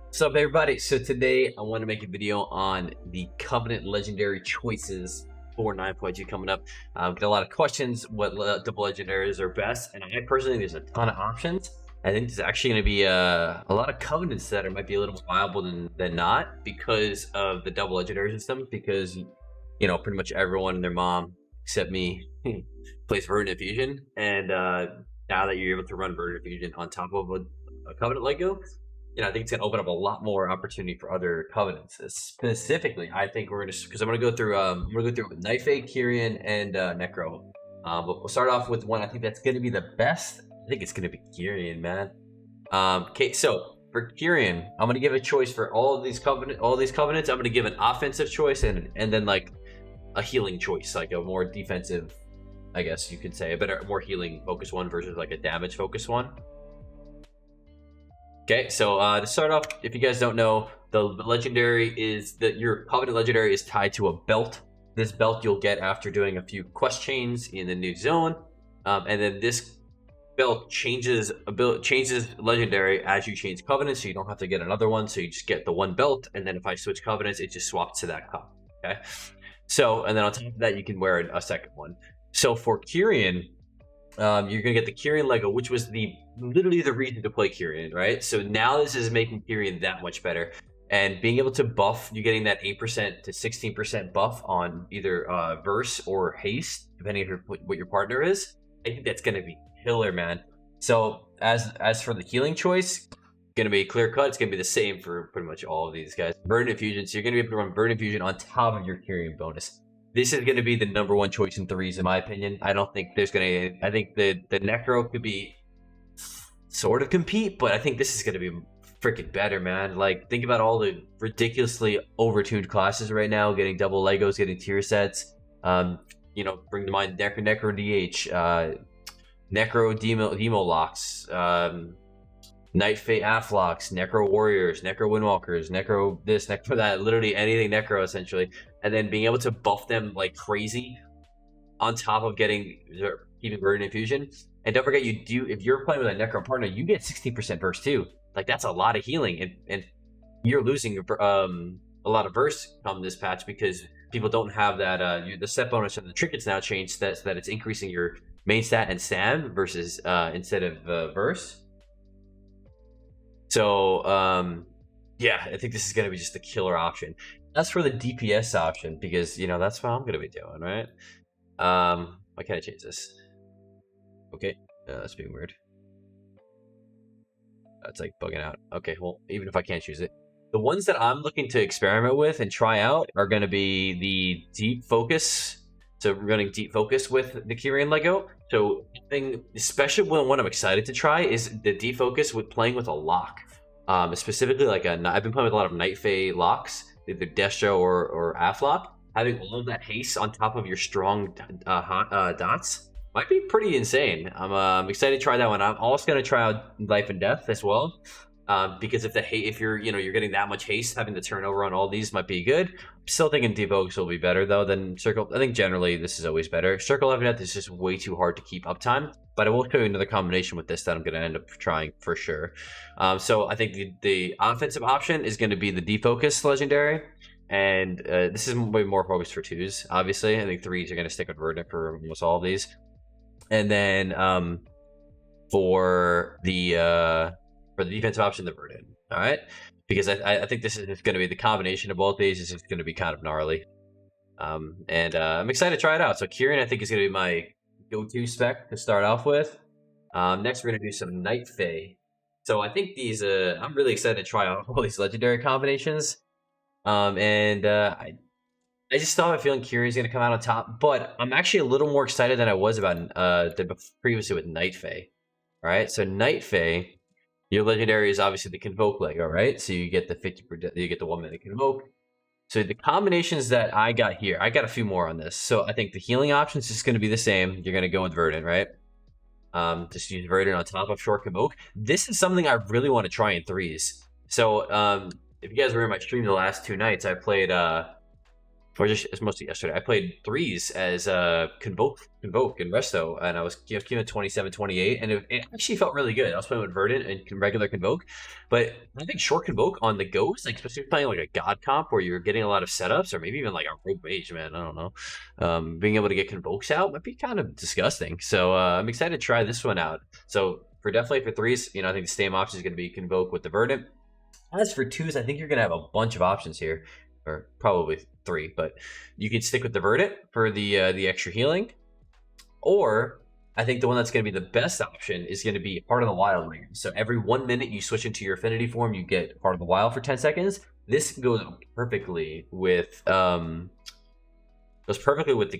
What's up, everybody? So today I want to make a video on the Covenant legendary choices for 9.2 coming up. Get a lot of questions what double legendaries are best, and I personally think there's a ton of options. I think there's actually going to be a lot of covenants that might be a little more viable than not because of the double legendary system. Because pretty much everyone and their mom except me plays Verdant Infusion, and now that you're able to run Verdant Infusion on top of a covenant Lego. I think it's gonna open up a lot more opportunity for other covenants. Specifically, I think we're gonna go through Knife, Kyrian, and Necro. But we'll start off with one I think that's gonna be the best. I think it's gonna be Kyrian, man. Okay, so for Kyrian, I'm gonna give a choice for all these covenants. I'm gonna give an offensive choice and then like a healing choice, like a more defensive, I guess you could say, a better, more healing focused one versus like a damage focused one. Okay, so to start off, if you guys don't know, the legendary is that your covenant legendary is tied to a belt. This belt you'll get after doing a few quest chains in the new zone, and then this belt changes legendary as you change covenants, so you don't have to get another one. So you just get the one belt, and then if I switch covenants, it just swaps to that covenant. Okay, so and then on top of that, you can wear a second one. So for Kyrian, you're gonna get the Kyrian Lego, which was literally the reason to play Kyrian, right? So now this is making Kyrian that much better, and being able to buff, you're getting that 8% to 16% buff on either verse or haste, depending on what your partner is. I think that's gonna be killer, man. So as for the healing choice, gonna be clear cut. It's gonna be the same for pretty much all of these guys. Verdant Infusion, so you're gonna be able to run Verdant Infusion on top of your Kyrian bonus. This is going to be the #1 choice in threes, in my opinion. I don't think there's going to... I think the Necro could be sort of compete, but I think this is going to be freaking better, man. Like, think about all the ridiculously overtuned classes right now, getting double Legos, getting tier sets. Bring to mind Necro DH, Necro Demo Locks, Night Fate Aflocks, Necro Warriors, Necro Windwalkers, Necro this, Necro that, literally anything Necro essentially, and then being able to buff them like crazy on top of keeping Verdant Infusion. And don't forget, if you're playing with a Necro partner, you get 16% burst too. Like, that's a lot of healing, and you're losing a lot of burst from this patch because people don't have that. The set bonus and the trinkets now changed so that it's increasing your main stat and stam versus instead of verse. So, yeah, I think this is going to be just a killer option. As for the DPS option, because, that's what I'm going to be doing, right? Why can't I change this? Okay, that's being weird. That's like bugging out. Okay, well, even if I can't choose it. The ones that I'm looking to experiment with and try out are going to be the deep focus. So we're running deep focus with the Kyrian Lego. So especially when I'm excited to try is the deep focus with playing with a lock. Specifically like I've been playing with a lot of Night Fae locks, either Destro or Aflock. Having all of that haste on top of your strong dots might be pretty insane. I'm excited to try that one. I'm also going to try out Life and Death as well. Because if you're getting that much haste, having the turnover on all these might be good. I'm still thinking Defocus will be better though than Circle. I think generally this is always better. Circle of Death is just way too hard to keep uptime, but I will show you another combination with this that I'm going to end up trying for sure. So I think the offensive option is going to be the Defocus legendary, and this is way more focused for twos. Obviously, I think threes are going to stick with Verdant for almost all of these, and then for the defensive option, the Verdant. All right, because I think this is going to be the combination of both these is just going to be kind of gnarly. And I'm excited to try it out. So Kyrian, I think, is going to be my go-to spec to start off with. Next, we're going to do some Night Fae. So I think these, I'm really excited to try out all these legendary combinations. I just thought my feeling Kyrian is going to come out on top, but I'm actually a little more excited than I was about previously with Night Fae. All right, so Night Fae. Your legendary is obviously the Convoke Lego, right? So you get the 50%, you get the 1 minute Convoke. So the combinations that I got here, I got a few more on this. So I think the healing option is just going to be the same. You're going to go with Verdant, right? Just use Verdant on top of short Convoke. This is something I really want to try in threes. So if you guys were in my stream the last 2 nights, I played or just it's mostly yesterday. I played threes as Convoke and Resto, and I was given 27-28, and it actually felt really good. I was playing with Verdant and regular Convoke, but I think short Convoke on the goes, like especially playing like a God comp where you're getting a lot of setups, or maybe even like a Rogue Mage, man, I don't know. Being able to get Convokes out might be kind of disgusting. So I'm excited to try this one out. So definitely for threes, I think the same option is going to be Convoke with the Verdant. As for twos, I think you're going to have a bunch of options here, or probably 3, but you could stick with the Verdant for the extra healing, or I think the one that's going to be the best option is going to be Heart of the Wild Ring. So every 1 minute you switch into your affinity form, you get Heart of the Wild for 10 seconds. This goes perfectly with the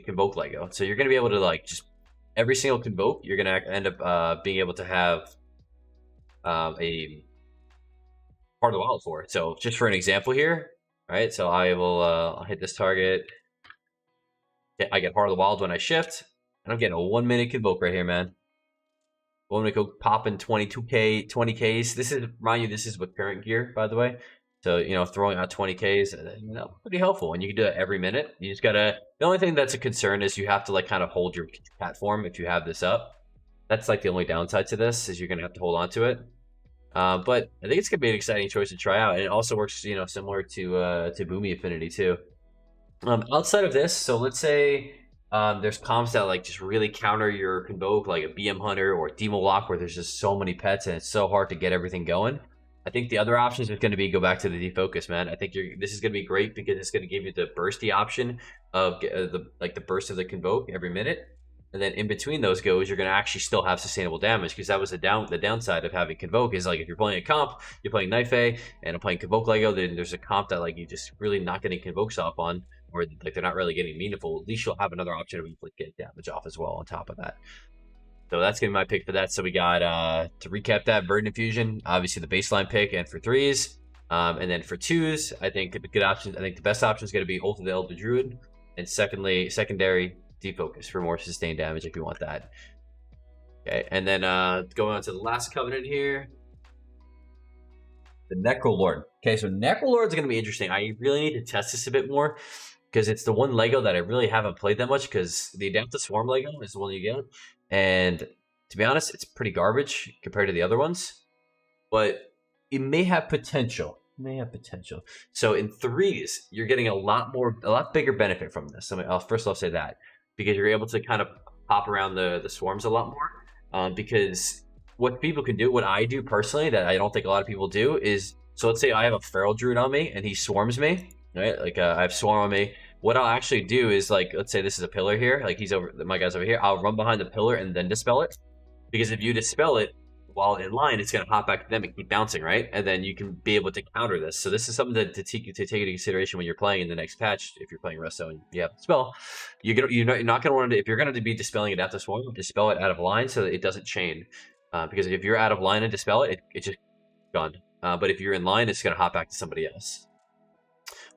Convoke Lego. So you're going to be able to like just every single Convoke, you're going to end up being able to have a Heart of the Wild for it. So just for an example here, right? So I will I'll hit this target. I get Heart of the Wild when I shift, and I'm getting a 1 minute Convoke right here, man. 1 minute go popping 22k, 20ks. This is with current gear, by the way. So throwing out 20ks, pretty helpful, and you can do that every minute. You just gotta. The only thing that's a concern is you have to like kind of hold your cat form if you have this up. That's like the only downside to this is you're gonna have to hold on to it. But I think it's gonna be an exciting choice to try out, and it also works, similar to Boomy Affinity too. Outside of this, so let's say there's comps that like just really counter your Convoke, like a BM Hunter or Demo Lock, where there's just so many pets and it's so hard to get everything going. I think the other options is going to be go back to the defocus, man. I think this is going to be great because it's going to give you the bursty option of the burst of the Convoke every minute. And then in between those goes, you're going to actually still have sustainable damage, because that was the downside of having Convoke is like if you're playing a comp, you're playing Knife A, and I'm playing Convoke Lego, then there's a comp that like you just really not getting Convokes off on, or like they're not really getting meaningful. At least you'll have another option of like get damage off as well on top of that. So that's going to be my pick for that. So we got, to recap that, Verdant Infusion, obviously the baseline pick, and for threes. And then for twos, I think the good options, I think the best option is going to be Ult of the Elder Druid, and secondary, defocus for more sustained damage if you want that. Okay, and then going on to the last covenant here, the Necro Lord. Okay, so Necro Lord's going to be interesting. I really need to test this a bit more, because it's the one Lego that I really haven't played that much, because the Adapt to Swarm Lego is the one you get. And to be honest, it's pretty garbage compared to the other ones, but it may have potential. So in threes, you're getting a lot bigger benefit from this. First I'll say that, because you're able to kind of pop around the swarms a lot more. Because what people can do, what I do personally, that I don't think a lot of people do, is, so let's say I have a Feral Druid on me and he swarms me, right? Like I have Swarm on me. What I'll actually do is, like, let's say this is a pillar here, like my guy's over here. I'll run behind the pillar and then dispel it, because if you dispel it while in line, it's going to hop back to them and keep bouncing, right? And then you can be able to counter this. So this is something to take into consideration when you're playing in the next patch. If you're playing Resto and you have spell, you're not going to want to, if you're going to be dispelling it after Swarm, dispel it out of line so that it doesn't chain. Because if you're out of line and dispel it, it's just gone. But if you're in line, it's going to hop back to somebody else.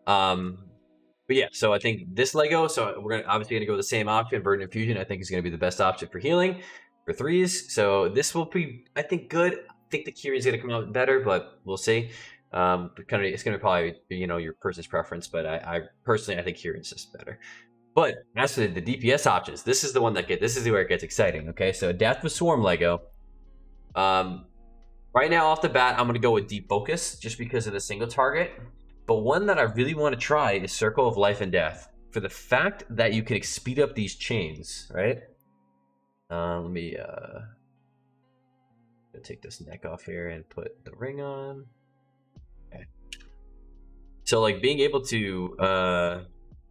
But yeah, so I think this Lego, so we're obviously going to go with the same option. Verdant Infusion, I think, is going to be the best option for healing for threes. So this will be, I think, good. I think the Kyrian is going to come out better, but we'll see. It's going to probably be, your person's preference, but I personally, I think Kyrian's just better. But as for the DPS options, this is the one this is where it gets exciting. Okay, so Adapt with Swarm Lego. Right now off the bat, I'm going to go with Deep Focus just because of the single target. But one that I really want to try is Circle of Life and Death, for the fact that you can speed up these chains, right? Let me take this neck off here and put the ring on. Okay. So like being able to,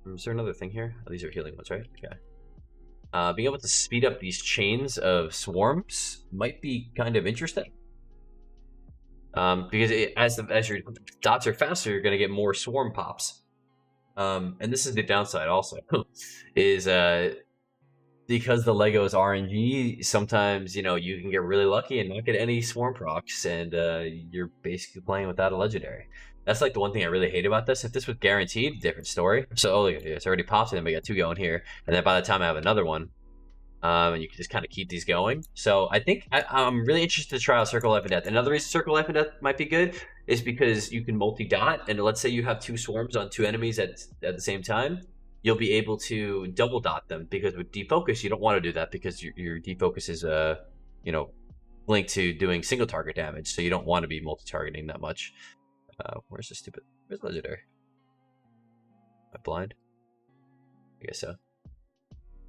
is there another thing here? Oh, these are healing ones, right? Okay. Being able to speed up these chains of swarms might be kind of interesting. Because as your dots are faster, you're going to get more swarm pops. And this is the downside also, is because the Lego is RNG, sometimes, you can get really lucky and not get any swarm procs, and you're basically playing without a legendary. That's like the one thing I really hate about this. If this was guaranteed, different story. So it's already popped, and then we got 2 going here, and then by the time I have another one, and you can just kind of keep these going. So I think I'm really interested to try out Circle Life and Death. Another reason Circle Life and Death might be good is because you can multi-dot, and let's say you have 2 swarms on 2 enemies at the same time. you'll be able to double dot them, because with defocus you don't want to do that, because your defocus is you know, linked to doing single target damage, so you don't want to be multi-targeting that much. Where's legendary? Am I blind? I guess so.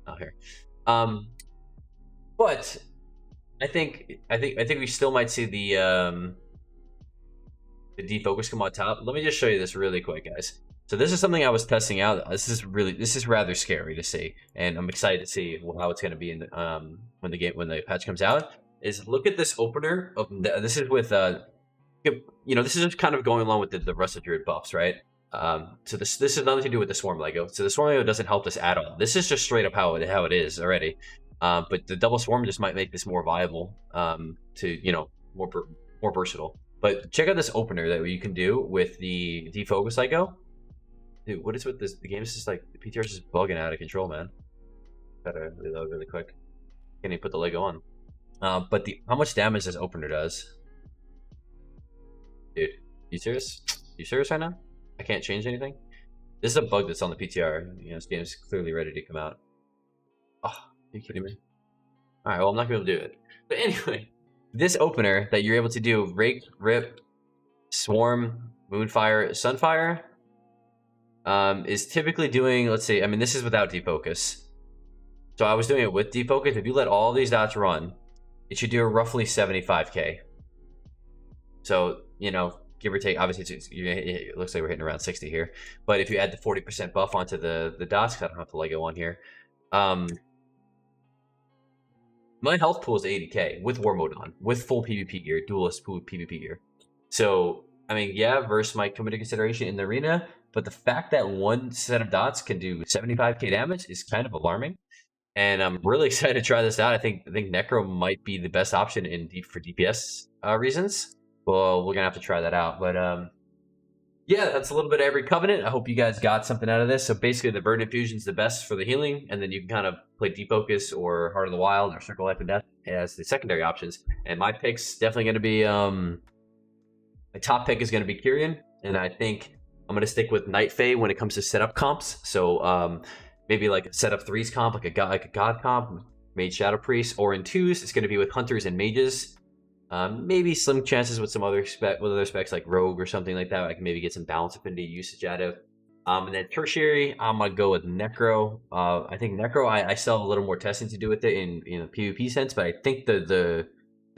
Oh, here. But I think we still might see the defocus come on top. Let me just show you this really quick, guys. So this is something I was testing out. This is rather scary to see, and I'm excited to see how it's going to be in when the patch comes out. Is look at this opener of this is with you know, this is just kind of going along with the Resto Druid buffs, right? So this has nothing to do with the Swarm Lego. So the Swarm Lego doesn't help this at all. This is just straight up how it is already. But the double Swarm just might make this more viable, to, you know, more versatile. But check out this opener that you can do with the defocus Lego. Dude, what is with this? The game is just like, the PTR is just bugging out of control, man. Gotta reload really quick. Can't even put the Lego on. But how much damage this opener does? Dude, you serious? You serious right now? I can't change anything? This is a bug that's on the PTR. You know, this game's clearly ready to come out. Oh, are you kidding me? Alright, well, I'm not gonna be able to do it. But anyway, this opener that you're able to do, Rake, Rip, Swarm, Moonfire, Sunfire, is typically doing, let's see, I mean, this is without defocus. So I was doing it with defocus. If you let all these dots run, it should do roughly 75k. So, you know, give or take, obviously it looks like we're hitting around 60 here. But if you add the 40% buff onto the dots, because I don't have the Lego on here, my health pool is 80k with War Mode on, with full PvP gear, duelist PvP gear. So, I mean, yeah, verse might come into consideration in the arena, but the fact that one set of dots can do 75k damage is kind of alarming. And I'm really excited to try this out. I think Necro might be the best option for DPS reasons. Well, we're gonna have to try that out. But yeah, that's a little bit of every covenant. I hope you guys got something out of this. So basically, the Burden Infusion is the best for the healing, and then you can kind of play Defocus or Heart of the Wild or Circle Life and Death as the secondary options. And my pick's definitely going to be my top pick is going to be Kyrian, and I think I'm going to stick with Night Fae when it comes to setup comps. So maybe like a setup 3s comp, like a god comp, Mage Shadow Priest, or in 2s, it's going to be with Hunters and Mages. Maybe slim chances with some other specs like Rogue or something like that. I can maybe get some balance affinity usage out of. And then tertiary, I'm gonna go with Necro. I think Necro, I still have a little more testing to do with it in a PvP sense, but I think the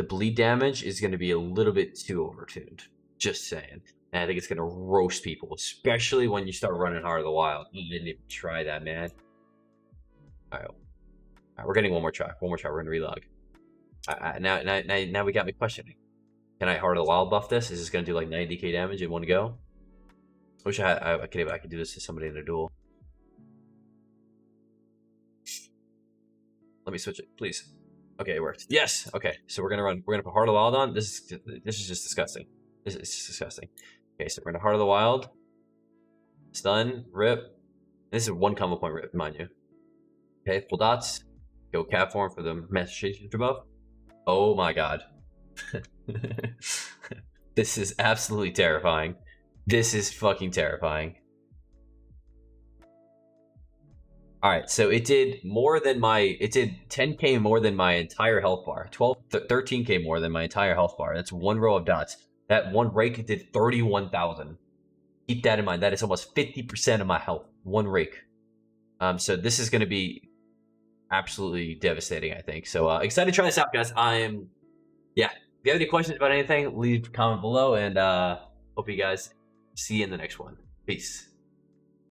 bleed damage is going to be a little bit too overtuned. Just saying. And I think it's going to roast people, especially when you start running Heart of the Wild. You didn't even try that, man. All right, we're getting one more try. We're going to relog. Now we got me questioning. Can I Heart of the Wild buff this? Is this going to do like 90k damage in one go? I wish I could do this to somebody in a duel. Let me switch it, please. Okay, it worked. Yes. Okay, so we're gonna put Heart of the Wild on. This is just disgusting. This is just disgusting. Okay, so we're gonna Heart of the Wild. Stun, rip. This is one combo point rip, mind you. Okay, full dots. Go cat form for the manifestation buff. Oh my god. This is absolutely terrifying. This is fucking terrifying. Alright, so it did more than it did 10k more than my entire health bar. 13k more than my entire health bar. That's one row of dots. That one rake did 31,000. Keep that in mind. That is almost 50% of my health. One rake. So this is going to be absolutely devastating, I think. So excited to try this out, guys. Yeah. If you have any questions about anything, leave a comment below, and hope you guys see you in the next one. Peace.